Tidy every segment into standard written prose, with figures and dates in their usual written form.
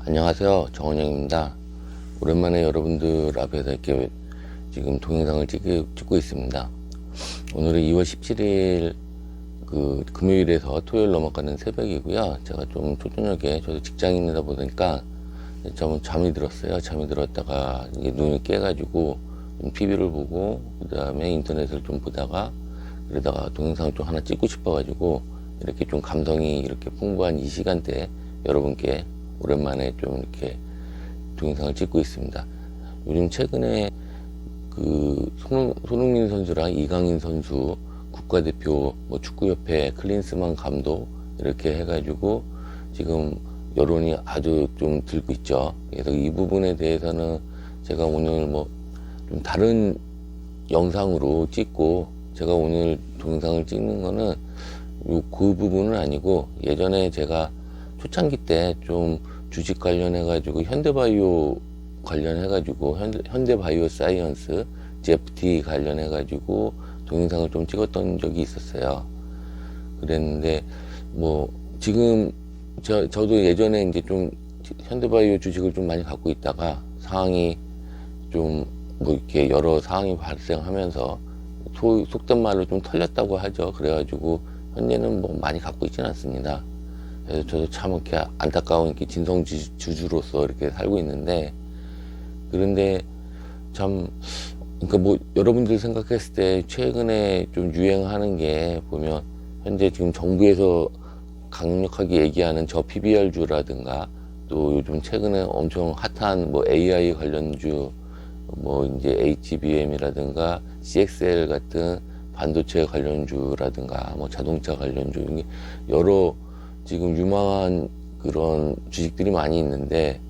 안녕하세요, 정원영입니다. 오랜만에 여러분들 앞에서 이렇게 지금 동영상을 찍고 있습니다. 오늘은 2월 17일 금요일에서 토요일 넘어가는 새벽이고요. 제가 좀 초저녁에 저도 직장인이다 보니까 잠이 들었어요. 잠이 들었다가 이게 눈이 깨가지고 좀 TV를 보고 그 다음에 인터넷을 좀 보다가 그러다가 동영상을 좀 하나 찍고 싶어가지고 이렇게 좀 감성이 이렇게 풍부한 이 시간대에 여러분께 오랜만에 좀 이렇게 동영상을 찍고 있습니다. 요즘 최근에 손흥민 선수랑 이강인 선수 국가대표 축구협회 클린스만 감독 이렇게 해가지고 지금 여론이 아주 좀 들고 있죠. 그래서 이 부분에 대해서는 제가 오늘 좀 다른 영상으로 찍고 제가 오늘 동영상을 찍는 거는 그 부분은 아니고 예전에 제가 초창기 때 좀 주식 관련해가지고 현대바이오 관련해가지고 현대바이오 사이언스 GFT 관련해가지고 동영상을 좀 찍었던 적이 있었어요. 그랬는데 지금 저도 예전에 이제 좀 현대바이오 주식을 좀 많이 갖고 있다가 상황이 좀 이렇게 여러 상황이 발생하면서 속된 말로 좀 털렸다고 하죠. 그래가지고 현재는 많이 갖고 있지는 않습니다. 그래서 저도 참 이렇게 안타까운 이렇게 진성주주로서 이렇게 살고 있는데, 그런데 참 그러니까 여러분들 생각했을 때 최근에 좀 유행하는 게 보면 현재 지금 정부에서 강력하게 얘기하는 저 PBR주라든가 또 요즘 최근에 엄청 핫한 AI 관련주 이제 HBM이라든가 CXL 같은 반도체 관련주라든가 자동차 관련주 여러 지금 유망한 그런 주식들이 많이 있는데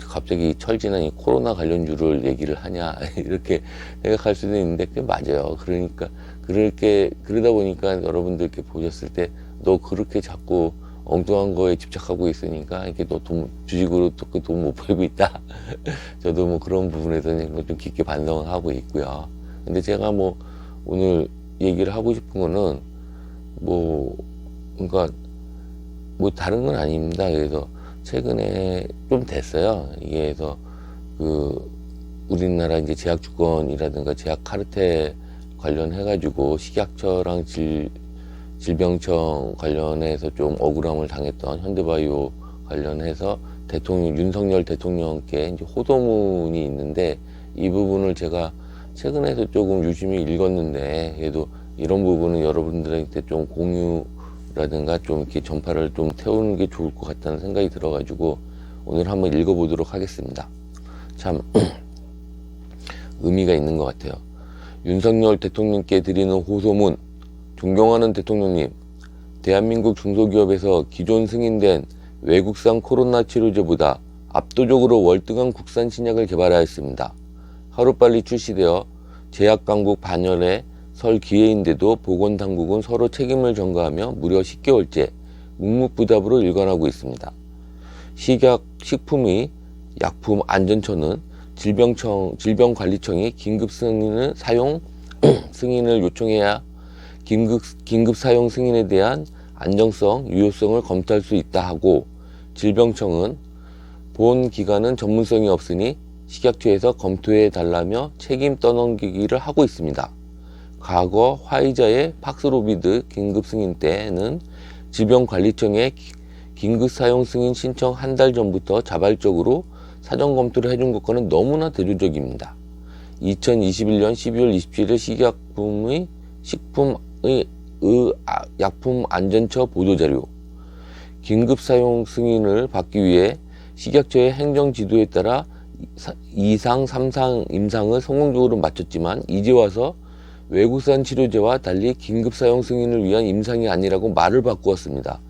갑자기 철지난 이 코로나 관련주를 얘기를 하냐 이렇게 생각할 수도 있는데 그게 맞아요. 그러니까 그러다 보니까 여러분들께 보셨을 때 너 그렇게 자꾸 엉뚱한 거에 집착하고 있으니까 이렇게 너 주식으로 돈 못 벌고 있다. 저도 그런 부분에서는 좀 깊게 반성을 하고 있고요. 근데 제가 오늘 얘기를 하고 싶은 거는 그러니까 다른 건 아닙니다. 그래서 최근에 좀 됐어요. 이게 그래서 우리나라 이제 제약주권이라든가 제약 카르텔 관련해가지고 식약처랑 질병청 관련해서 좀 억울함을 당했던 현대바이오 관련해서 윤석열 대통령께 이제 호소문이 있는데 이 부분을 제가 최근에도 조금 유심히 읽었는데 그래도 이런 부분은 여러분들한테 좀 공유라든가 좀 이렇게 전파를 좀 태우는 게 좋을 것 같다는 생각이 들어가지고 오늘 한번 읽어보도록 하겠습니다. 참 의미가 있는 것 같아요. 윤석열 대통령께 드리는 호소문. 존경하는 대통령님, 대한민국 중소기업에서 기존 승인된 외국산 코로나 치료제보다 압도적으로 월등한 국산 신약을 개발하였습니다. 하루빨리 출시되어 제약강국 반열에 설 기회인데도 보건당국은 서로 책임을 전가하며 무려 10개월째 묵묵부답으로 일관하고 있습니다. 식품의 약품안전처는 질병관리청이 긴급 사용 승인을 요청해야 긴급 사용 승인에 대한 안정성, 유효성을 검토할 수 있다 하고 질병청은 본 기관은 전문성이 없으니 식약처에서 검토해 달라며 책임 떠넘기기를 하고 있습니다. 과거 화이자의 팍스로비드 긴급 승인 때는 질병관리청에 긴급 사용 승인 신청 한 달 전부터 자발적으로 사전 검토를 해준 것과는 너무나 대조적입니다. 2021년 12월 27일 약품안전처 보도자료. 긴급사용 승인을 받기 위해 식약처의 행정지도에 따라 2상, 3상 임상을 성공적으로 마쳤지만 이제 와서 외국산 치료제와 달리 긴급사용 승인을 위한 임상이 아니라고 말을 바꾸었습니다.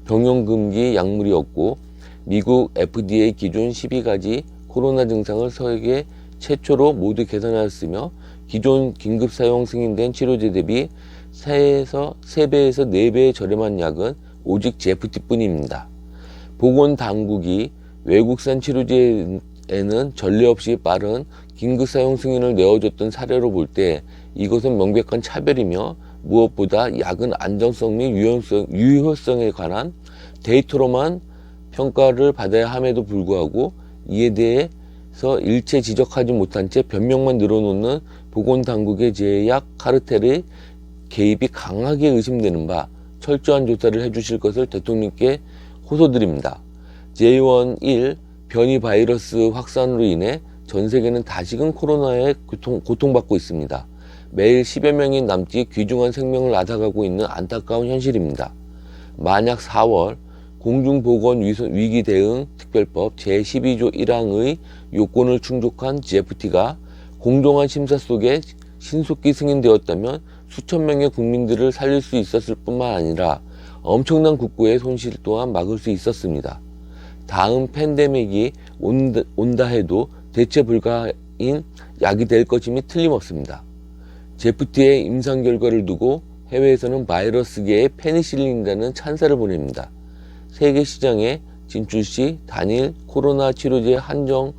병용금기 약물이 없고 미국 FDA 기존 12가지 코로나 증상을 세계 최초로 모두 개선하였으며 기존 긴급사용 승인된 치료제 대비 3배에서 4배의 저렴한 약은 오직 GFT뿐입니다. 보건당국이 외국산 치료제에는 전례 없이 빠른 긴급사용 승인을 내어줬던 사례로 볼 때 이것은 명백한 차별이며 무엇보다 약은 안정성 및 유효성에 관한 데이터로만 평가를 받아야 함에도 불구하고 이에 대해서 일체 지적하지 못한 채 변명만 늘어놓는 보건당국의 제약 카르텔의 개입이 강하게 의심되는 바 철저한 조사를 해주실 것을 대통령께 호소드립니다. J1.1 변이 바이러스 확산으로 인해 전 세계는 다시금 코로나에 고통받고 있습니다. 매일 10여 명이 남짓 귀중한 생명을 앗아가고 있는 안타까운 현실입니다. 만약 4월 공중보건위기 대응 특별법 제12조 1항의 요건을 충족한 GFT가 공정한 심사 속에 신속히 승인되었다면 수천 명의 국민들을 살릴 수 있었을 뿐만 아니라 엄청난 국고의 손실 또한 막을 수 있었습니다. 다음 팬데믹이 온다 해도 대체 불가인 약이 될 것임이 틀림없습니다. GFT의 임상 결과를 두고 해외에서는 바이러스계의 페니실린이라는 찬사를 보냅니다. 세계 시장에 진출 시 단일 코로나 치료제 한정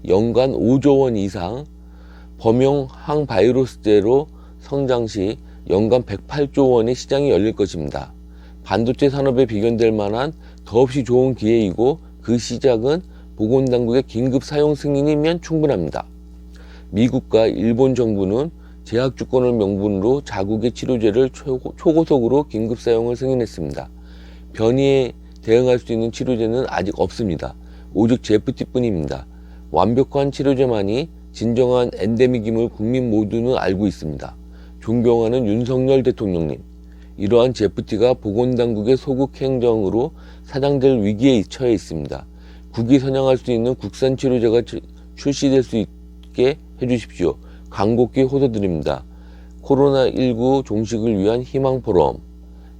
연간 5조 원 이상, 범용 항바이러스제로 성장 시 연간 108조 원의 시장이 열릴 것입니다. 반도체 산업에 비견될 만한 더없이 좋은 기회이고 그 시작은 보건당국의 긴급 사용 승인이면 충분합니다. 미국과 일본 정부는 제약 주권을 명분으로 자국의 치료제를 초고속으로 긴급 사용을 승인했습니다. 변이에 대응할 수 있는 치료제는 아직 없습니다. 오직 GFT뿐입니다. 완벽한 치료제만이 진정한 엔데믹임을 국민 모두는 알고 있습니다. 존경하는 윤석열 대통령님, 이러한 GFT가 보건당국의 소극 행정으로 사장될 위기에 처해 있습니다. 국위 선양할 수 있는 국산 치료제가 출시될 수 있게 해주십시오. 간곡히 호소드립니다. 코로나19 종식을 위한 희망 포럼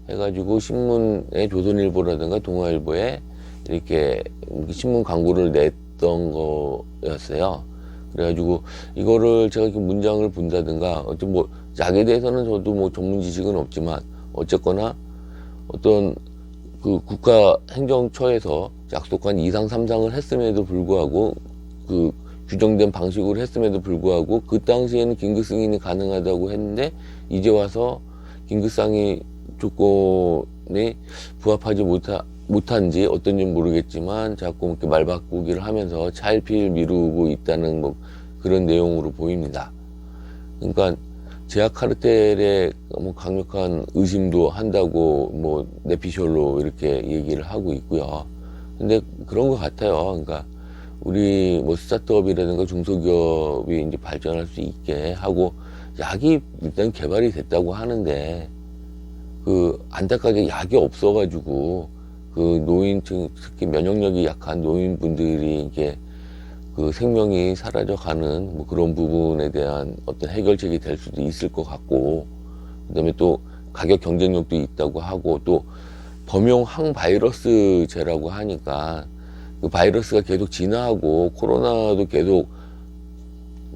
해가지고 신문에 조선일보라든가 동아일보에 이렇게 신문 광고를 냈던 거였어요. 그래가지고 이거를 제가 이렇게 문장을 본다든가 어떤 뭐 약에 대해서는 저도 뭐 전문 지식은 없지만 어쨌거나 어떤 그 국가행정처에서 약속한 2상 3상을 했음에도 불구하고 그 규정된 방식으로 했음에도 불구하고 그 당시에는 긴급 승인이 가능하다고 했는데 이제 와서 긴급 승인 조건에 부합하지 못한지 어떤지 모르겠지만 자꾸 이렇게 말 바꾸기를 하면서 차일피일 미루고 있다는 뭐 그런 내용으로 보입니다. 그러니까 제약 카르텔에 뭐 강력한 의심도 한다고 뭐 내피셜로 이렇게 얘기를 하고 있고요. 근데 그런 것 같아요. 그러니까 우리 뭐 스타트업이라든가 중소기업이 이제 발전할 수 있게 하고 약이 일단 개발이 됐다고 하는데 그 안타깝게 약이 없어가지고 그 노인층 특히 면역력이 약한 노인분들이 이게 그 생명이 사라져가는 뭐 그런 부분에 대한 어떤 해결책이 될 수도 있을 것 같고 그다음에 또 가격 경쟁력도 있다고 하고 또 범용 항바이러스제라고 하니까 그 바이러스가 계속 진화하고 코로나도 계속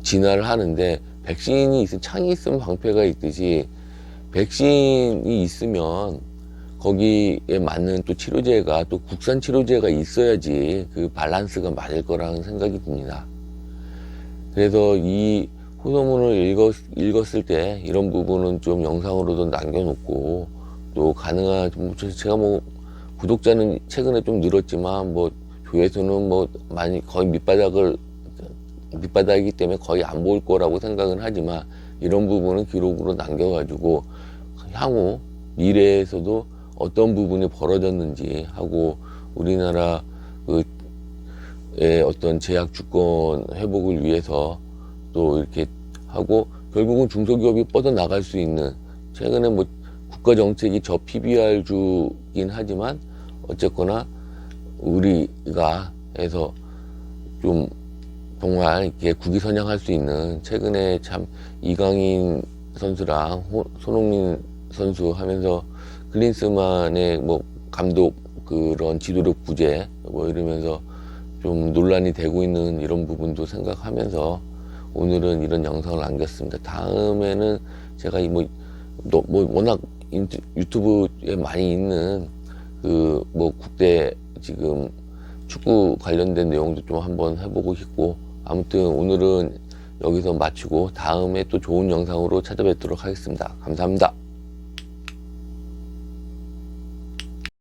진화를 하는데 백신이 있으면 창이 있으면 방패가 있듯이 백신이 있으면 거기에 맞는 또 치료제가 또 국산 치료제가 있어야지 그 밸런스가 맞을 거라는 생각이 듭니다. 그래서 이 호소문을 읽었을 때 이런 부분은 좀 영상으로도 남겨놓고 또 가능한 제가 뭐 구독자는 최근에 좀 늘었지만 뭐 조회수는 뭐 많이 거의 밑바닥이기 때문에 거의 안 볼 거라고 생각은 하지만 이런 부분은 기록으로 남겨가지고 향후 미래에서도 어떤 부분이 벌어졌는지 하고 우리나라 그의 어떤 제약 주권 회복을 위해서 또 이렇게 하고 결국은 중소기업이 뻗어나갈 수 있는 최근에 뭐 국가 정책이 저 PBR주긴 하지만 어쨌거나 우리가 해서 좀 정말 이렇게 국위선양할 수 있는 최근에 참 이강인 선수랑 손흥민 선수 하면서 클린스만의 뭐 감독 그런 지도력 부재 뭐 이러면서 좀 논란이 되고 있는 이런 부분도 생각하면서 오늘은 이런 영상을 남겼습니다. 다음에는 제가 워낙 유튜브에 많이 있는 그 뭐 국대 지금 축구 관련된 내용도 좀 한번 해보고 싶고 아무튼 오늘은 여기서 마치고 다음에 또 좋은 영상으로 찾아뵙도록 하겠습니다. 감사합니다.